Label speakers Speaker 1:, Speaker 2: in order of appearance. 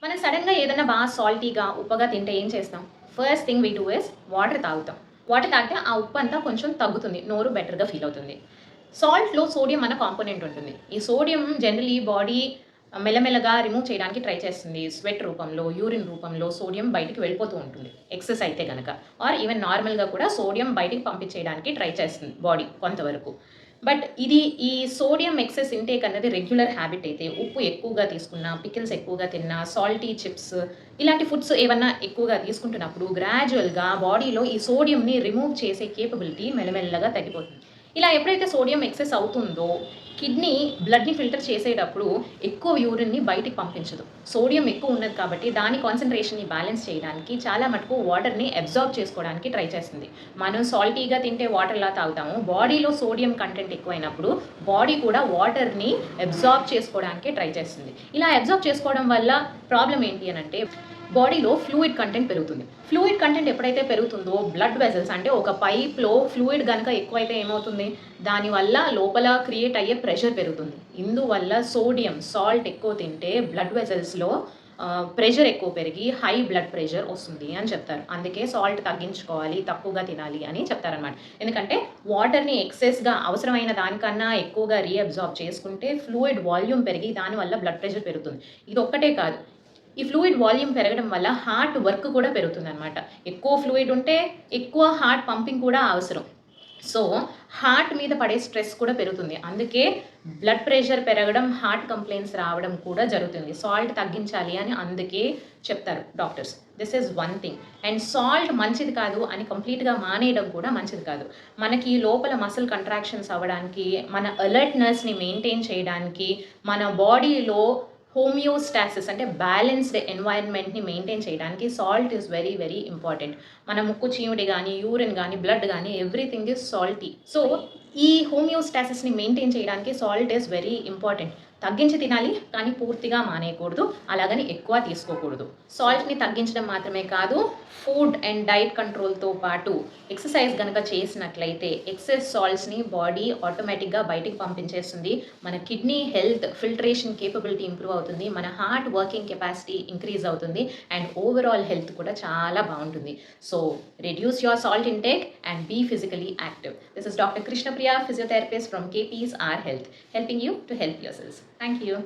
Speaker 1: మనం సడన్‌గా ఏదన్నా సాల్టీగా, ఉప్పగా తింటే ఏం చేస్తాం? First thing we do is water తాగుతాం. వాటర్ తాగితే ఆ ఉప్పంతా కొంచెం తగ్గుతుంది. నోరు బెటర్‌గా ఫీల్ అవుతుంది. సాల్ట్‌లో సోడియం అన్న కాంపోనెంట్ ఉంటుంది. ఈ సోడియం జనరల్లీ బాడీ మెల్లమెల్లగా రిమూవ్ చేయడానికి ట్రై చేస్తుంది. స్వెట్ రూపంలో, యూరిన్ రూపంలో సోడియం బయటికి వెళ్ళిపోతూ ఉంటుంది. ఎక్సెస్ అయితే గనక. ఆర్ ఈవెన్ నార్మల్‌గా కూడా సోడియం బయటికి పంపించేయడానికి ట్రై చేస్తుంది బాడీ కొంతవరకు. బట్ ఇది ఈ సోడియం ఎక్సెస్ ఇంటేక్ అన్నది రెగ్యులర్ హ్యాబిట్ అయితే, ఉప్పు ఎక్కువగా తీసుకున్నా, పికిల్స్ ఎక్కువగా తిన్నా, సాల్టీ చిప్స్ ఇలాంటి ఫుడ్స్ ఏవన్నా ఎక్కువగా తీసుకుంటున్నప్పుడు గ్రాడ్యువల్‌గా బాడీలో ఈ సోడియంని రిమూవ్ చేసే కేపబిలిటీ మెల్లమెల్లగా తగ్గిపోతుంది. ఇలా ఎప్పుడైతే సోడియం ఎక్సెస్ అవుతుందో కిడ్నీ బ్లడ్‌ని ఫిల్టర్ చేసేటప్పుడు ఎక్కువ యూరిన్‌ని బయటికి పంపించదు. సోడియం ఎక్కువ ఉన్నది కాబట్టి దాని కాన్సంట్రేషన్‌ని బ్యాలెన్స్ చేయడానికి చాలా మటుకు వాటర్‌ని అబ్జార్బ్ చేసుకోవడానికి ట్రై చేస్తుంది. మనం సాల్టీగా తింటే వాటర్‌లా తాగుతాము. బాడీలో సోడియం కంటెంట్ ఎక్కువైనప్పుడు బాడీ కూడా వాటర్‌ని అబ్జార్బ్ చేసుకోవడానికే ట్రై చేస్తుంది. ఇలా అబ్జార్బ్ చేసుకోవడం వల్ల ప్రాబ్లమ్ ఏంటి అనంటే బాడీలో ఫ్లూయిడ్ కంటెంట్ పెరుగుతుంది. ఫ్లూయిడ్ కంటెంట్ ఎప్పుడైతే పెరుగుతుందో బ్లడ్ వెసల్స్ అంటే ఒక పైప్‌లో ఫ్లూయిడ్ గనక ఎక్కువైతే ఏమవుతుంది? దానివల్ల లోపల క్రియేట్ అయ్యే ప్రెషర్ పెరుగుతుంది. ఇందువల్ల సోడియం, సాల్ట్ ఎక్కువ తింటే బ్లడ్ వెసల్స్‌లో ప్రెషర్ ఎక్కువ పెరిగి హై బ్లడ్ ప్రెషర్ వస్తుంది అని చెప్తారు. అందుకే సాల్ట్ తగ్గించుకోవాలి, తక్కువగా తినాలి అని చెప్తారనమాట. ఎందుకంటే వాటర్‌ని ఎక్సెస్‌గా అవసరమైన దానికన్నా ఎక్కువగా రీఅబ్జార్బ్ చేసుకుంటే ఫ్లూయిడ్ వాల్యూమ్ పెరిగి దానివల్ల బ్లడ్ ప్రెషర్ పెరుగుతుంది. ఇదొక్కటే కాదు. ఈ ఫ్లూయిడ్ వాల్యూమ్ పెరగడం వల్ల హార్ట్ వర్క్ కూడా పెరుగుతుందనమాట. ఎక్కువ ఫ్లూయిడ్ ఉంటే ఎక్కువ హార్ట్ పంపింగ్ కూడా అవసరం. సో, హార్ట్ మీద పడే స్ట్రెస్ కూడా పెరుగుతుంది. అందుకే బ్లడ్ ప్రెషర్ పెరగడం, హార్ట్ కంప్లెయింట్స్ రావడం కూడా జరుగుతుంది. సాల్ట్ తగ్గించాలి అని అందుకే చెప్తారు doctors. This is one thing. And salt మంచిది కాదు అని కంప్లీట్‌గా మానేయడం కూడా మంచిది కాదు. మనకి లోపల మసిల్ కంట్రాక్షన్స్ అవ్వడానికి, మన అలర్ట్‌నెస్‌ని మెయింటైన్ చేయడానికి, మన బాడీలో హోమియోస్టాసిస్ అంటే బ్యాలెన్స్డ్ ఎన్వైరన్మెంట్‌ని మెయింటైన్ చేయడానికి salt is very, very important. మన ముక్కు చీమిడి గానీ, యూరిన్ గానీ, బ్లడ్ గానీ ఎవ్రీథింగ్ ఈజ్ సాల్టీ. సో, ఈ హోమియోస్టాసిస్‌ని మెయింటైన్ చేయడానికి సాల్ట్ ఈజ్ వెరీ ఇంపార్టెంట్. తగ్గించి తినాలి, కానీ పూర్తిగా మానేయకూడదు. అలాగని ఎక్కువ తీసుకోకూడదు. సాల్ట్‌ని తగ్గించడం మాత్రమే కాదు, ఫుడ్ అండ్ డైట్ కంట్రోల్‌తో పాటు ఎక్సర్సైజ్ గనక చేసినట్లయితే ఎక్సెస్ సాల్ట్స్‌ని బాడీ ఆటోమేటిక్‌గా బయటికి పంపించేస్తుంది. మన kidney health filtration capability improve అవుతుంది. మన హార్ట్ వర్కింగ్ కెపాసిటీ ఇంక్రీజ్ అవుతుంది. అండ్ ఓవరాల్ హెల్త్ కూడా చాలా బాగుంటుంది. So, reduce your salt intake and be physically active. This is Dr. Krishna Priya, physiotherapist from KP's R Health, helping you to help yourselves. Thank you.